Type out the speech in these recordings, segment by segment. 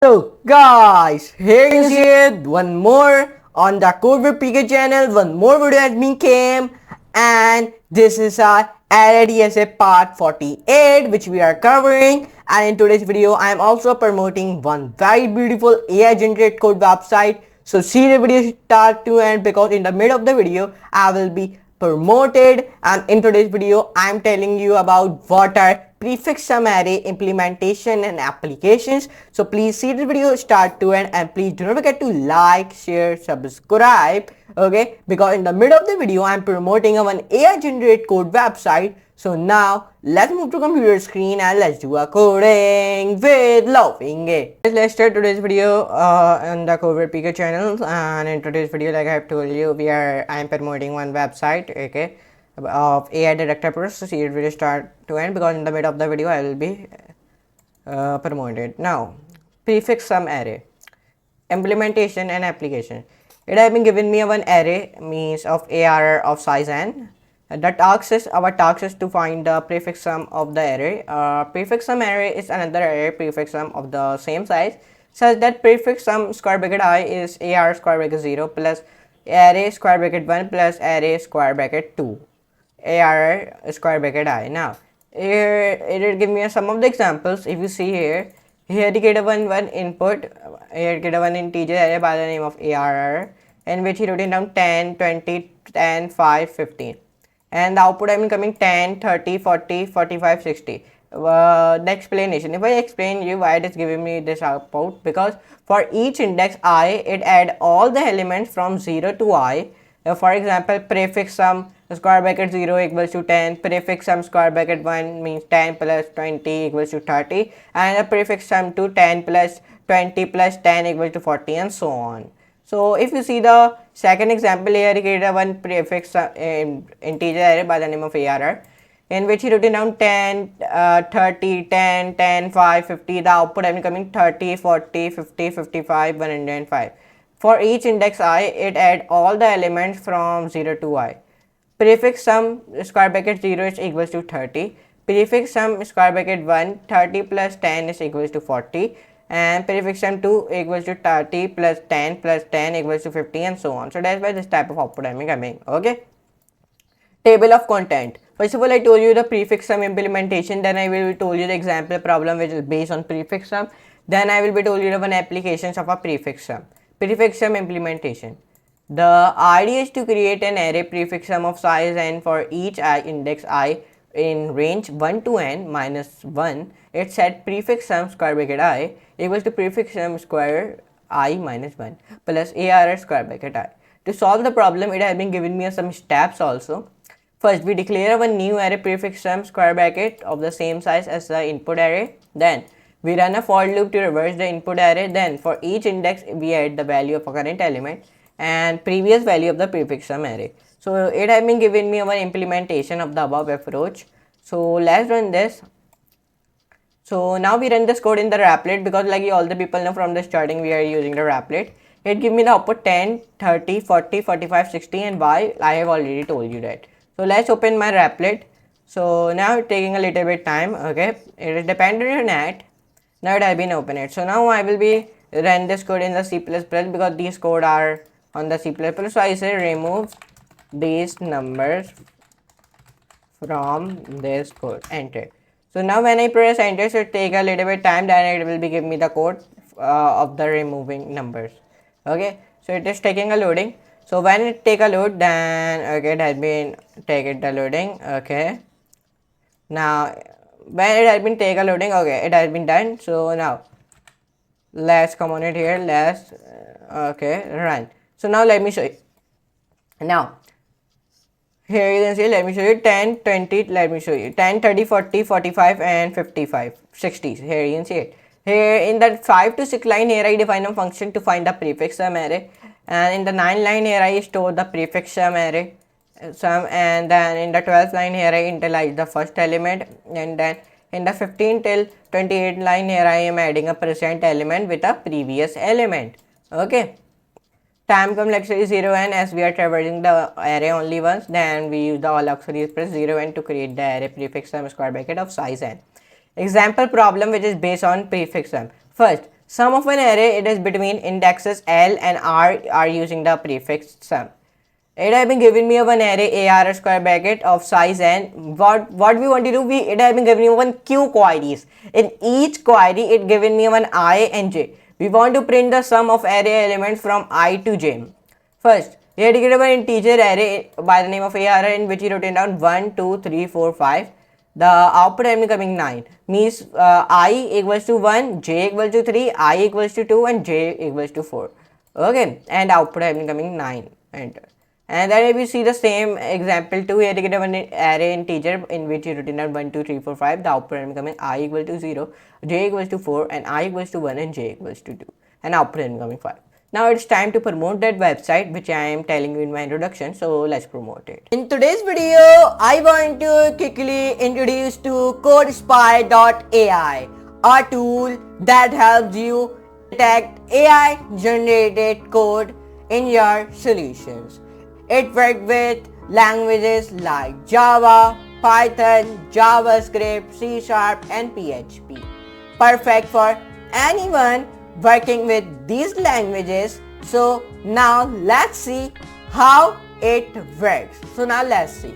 So guys, here you see it one more on the Code with PK channel. One more video has been came, and this is our ARRAY part 48 which we are covering. And in today's video I am also promoting one very beautiful AI generated code website. So see the video start to end, because in the middle of the video I will be promoted, and in today's video I am telling you about what are prefix sum array implementation and applications. So please see the video start to end, and please do not forget to like, share, subscribe, okay, because in the middle of the video I am promoting a one AI generated code website. So now let's move to computer screen and let's do a coding with Laughing it. Let's start today's video on the Code with PK channel. And in today's video, like I have told you, I am promoting one website, okay, of AI director process. So it will start to end, because in the middle of the video I will be promoted. Now, prefix sum array implementation and application. It has been given me one array means of ARR of size n. The task is our task is to find the prefix sum of the array. Prefix sum array is another array prefix sum of the same size, such that prefix sum square bracket I is AR square bracket 0 plus array square bracket 1 plus array square bracket 2 AR square bracket I. Now here it will give me some of the examples. If you see here you get a one input, here you get a one integer array by the name of ARR, in which he wrote it down 10, 20, 10, 5, 15, and the output I am coming 10, 30, 40, 45, 60. The explanation, if I explain you why it is giving me this output, because for each index I, it add all the elements from 0 to I. For example, prefix sum square bracket 0 equals to 10, prefix sum square bracket 1 means 10 plus 20 equals to 30, and a prefix sum to 10 plus 20 plus 10 equals to 40, and so on. So if you see the second example here, he created one prefix integer array by the name of ARR, in which he wrote down 10, 30, 10, 10, 5, 50. The output I am coming 30, 40, 50, 55, 105. For each index I, it add all the elements from 0 to I. Prefix sum square bracket 0 is equals to 30. Prefix sum square bracket 1, 30 plus 10 is equals to 40. And prefix sum 2 equals to 30 plus 10 equals to 50, and so on. So that's why this type of output I am coming. Okay. Table of content. First of all, I told you the prefix sum implementation. Then I will told you the example problem which is based on prefix sum. Then I will be told you the one applications of a prefix sum. Prefix sum implementation. The idea is to create an array prefix sum of size n for each index I in range 1 to n minus 1. It said prefix sum square bracket I equals to prefix sum square I minus 1 plus ARR square bracket I. To solve the problem, it has been given me some steps also. First, we declare one new array prefix sum square bracket of the same size as the input array. Then we run a for loop to reverse the input array. Then for each index we add the value of a current element and previous value of the prefix sum array. So it has been given me one implementation of the above approach. So let's run this. So now we run this code in the Replit, because like all the people know from the starting we are using the Replit. It give me the output 10, 30, 40, 45, 60, and why I have already told you that. So let's open my Replit. So now it's taking a little bit time. Okay, it is dependent on that. Now it has been opened. So now I will be run this code in the C++, because these code are on the C++. So I say remove these numbers from this code. Enter. So now when I press enter, so it take a little bit time, then it will be give me the code of the removing numbers. Okay, so it is taking a loading. So when it take a load, then okay, it has been taking the loading. Okay, now when it has been take a loading, okay, it has been done. So now let's come on it here. Let's okay, run. So now let me show you. Now here you can see, let me show you 10, 20, let me show you 10, 30, 40, 45 and 55, 60. Here you can see it. Here in that 5 to 6 line here I define a function to find the prefix sum array, and in the 9 line here I store the prefix sum array sum, and then in the 12th line here I initialize the first element, and then in the 15 till 28 line here I am adding a present element with a previous element. Okay. Time come auxiliary 0 n, as we are traversing the array only once, then we use the all auxiliaries press 0 n to create the array prefix sum square bracket of size n. Example problem which is based on prefix sum. First, Sum of an array, it is between indexes L and R are using the prefix sum. It has been given me one array AR square bracket of size n. What we want to do, it has been given me one Q queries. In each query, it given me one I and j. We want to print the sum of array elements from I to j. First, here we get an integer array by the name of AR in which we written down 1, 2, 3, 4, 5. The output is becoming 9. Means I equals to 1, j equals to 3, I equals to 2 and j equals to 4. Okay, and output is becoming 9. Enter. And then if you see the same example 2, here you get an array integer in which you written down 1, 2, 3, 4, 5. The output is becoming I equal to 0, j equals to 4 and I equals to 1 and j equals to 2. And output is becoming 5. Now it's time to promote that website which I am telling you in my introduction, so let's promote it. In today's video, I want to quickly introduce to CodeSpy.ai, a tool that helps you detect AI generated code in your solutions. It works with languages like Java, Python, JavaScript, C# and PHP. Perfect for anyone working with these languages. So now let's see how it works. So now let's see.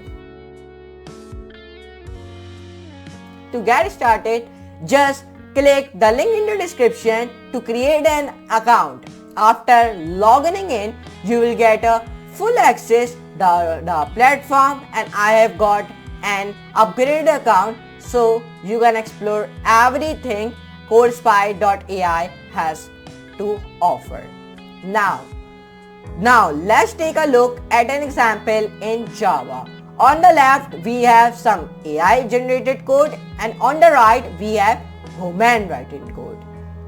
To get started, just click the link in the description to create an account. After logging in, you will get a full access the platform, and I have got an upgraded account so you can explore everything CodeSpy.ai has to offer. Now let's take a look at an example in Java. On the left we have some AI generated code and on the right we have human written code.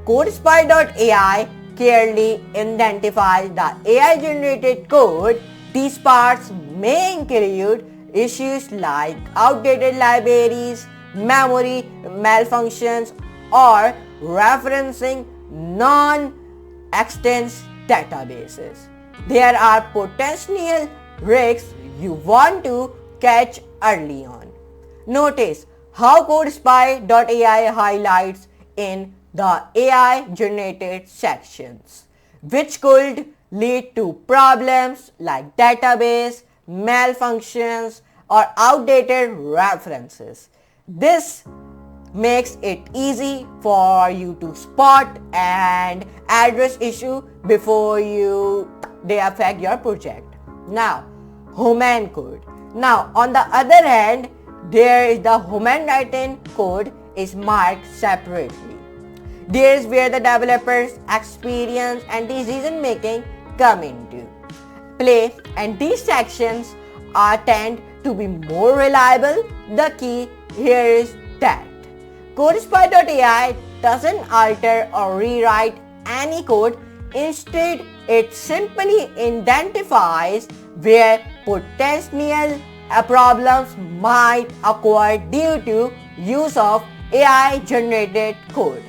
CodeSpy.ai clearly identifies the AI generated code. These parts may include issues like outdated libraries, memory malfunctions, or referencing non-extant databases. There are potential risks you want to catch early on. Notice how CodeSpy.ai highlights in the AI generated sections, which could lead to problems like database malfunctions or outdated references. This makes it easy for you to spot and address issue before they affect your project. Now, human code. Now, on the other hand, there is the human written code is marked separately. There is where the developer's experience and decision making come into play, and these sections tend to be more reliable. The key here is that CodeSpy.ai doesn't alter or rewrite any code. Instead, it simply identifies where potential problems might occur due to use of AI generated code.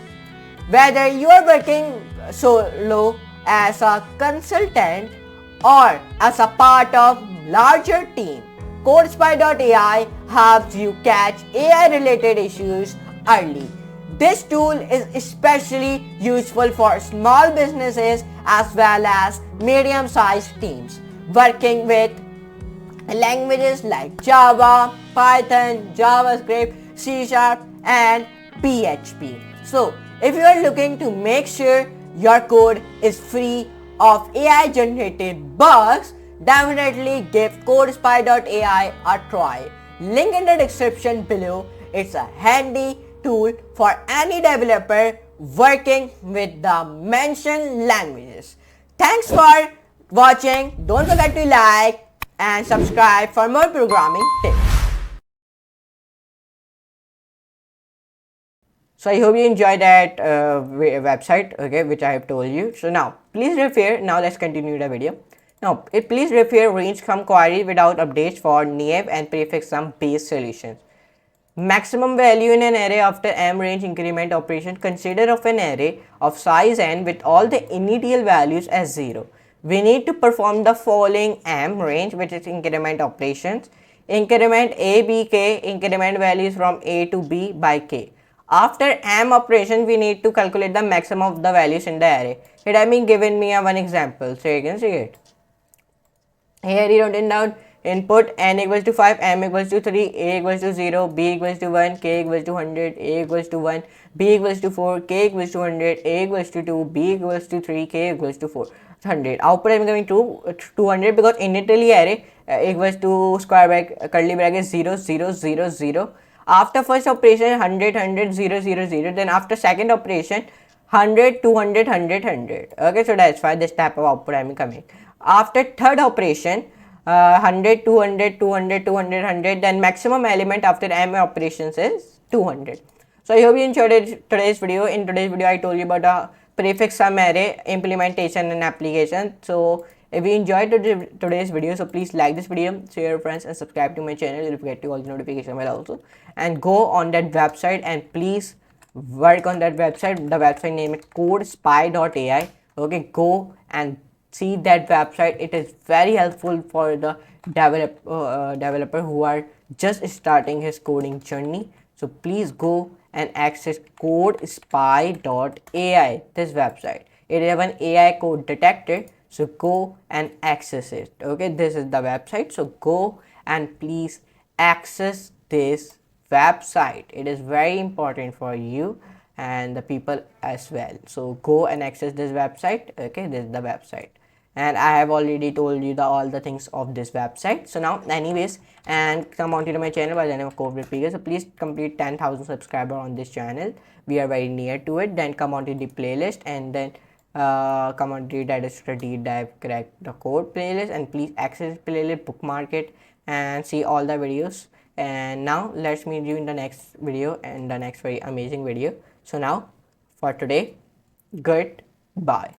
Whether you are working solo as a consultant or as a part of larger team, CodeSpy.ai helps you catch AI related issues early. This tool is especially useful for small businesses as well as medium-sized teams working with languages like Java, Python, JavaScript, C# and PHP. So, if you are looking to make sure your code is free of AI generated bugs, definitely give CodeSpy.ai a try. Link in the description below. It's a handy tool for any developer working with the mentioned languages. Thanks for watching. Don't forget to like and subscribe for more programming tips. So I hope you enjoyed that website, okay, which I have told you. So now please refer. Now let's continue the video. Now please refer range sum query without updates for naive and prefix sum based solutions. Maximum value in an array after m range increment operation. Consider of an array of size n with all the initial values as 0. We need to perform the following m range, which is increment operations. Increment a, b, k, increment values from a to b by k. After M operation, we need to calculate the maximum of the values in the array. It has been given me a one example, so you can see it. Here he wrote down input n equals to 5, m equals to 3, a equals to 0, b equals to 1, k equals to 100, a equals to 1, b equals to 4, k equals to 100, a equals to 2, b equals to 3, k equals to 400. Output I'm going to 200 because initially array equals to square bracket curly bracket 0 0 0 0. After first operation 100 100 0 0 0. Then after second operation 100 200 100 100. Okay, so that's why this type of output I'm coming. After third operation 100 200 200 200 100, then maximum element after m operations is 200. So I hope you enjoyed today's video. In today's video I told you about a prefix sum array implementation and application. So if you enjoyed today's video, so please like this video, share your friends, and subscribe to my channel. You'll get to all the notification bell also, and go on that website and please work on that website. The website name is codespy.ai. okay, go and see that website. It is very helpful for the developer who are just starting his coding journey. So please go and access codespy.ai, this website. It is an AI code detector, so go and access it. Okay, this is the website, so go and please access this website. It is very important for you and the people as well. So go and access this website. Okay, this is the website, and I have already told you all the things of this website. So now anyways, and come on to my channel by the name of Corporate Figure. So please complete 10,000 subscriber on this channel. We are very near to it. Then come on to the playlist, and then come on to that is deep dive crack the code playlist, and please access playlist, bookmark it, and see all the videos. And now let's meet you in the next video, and the next very amazing video. So now for today, goodbye.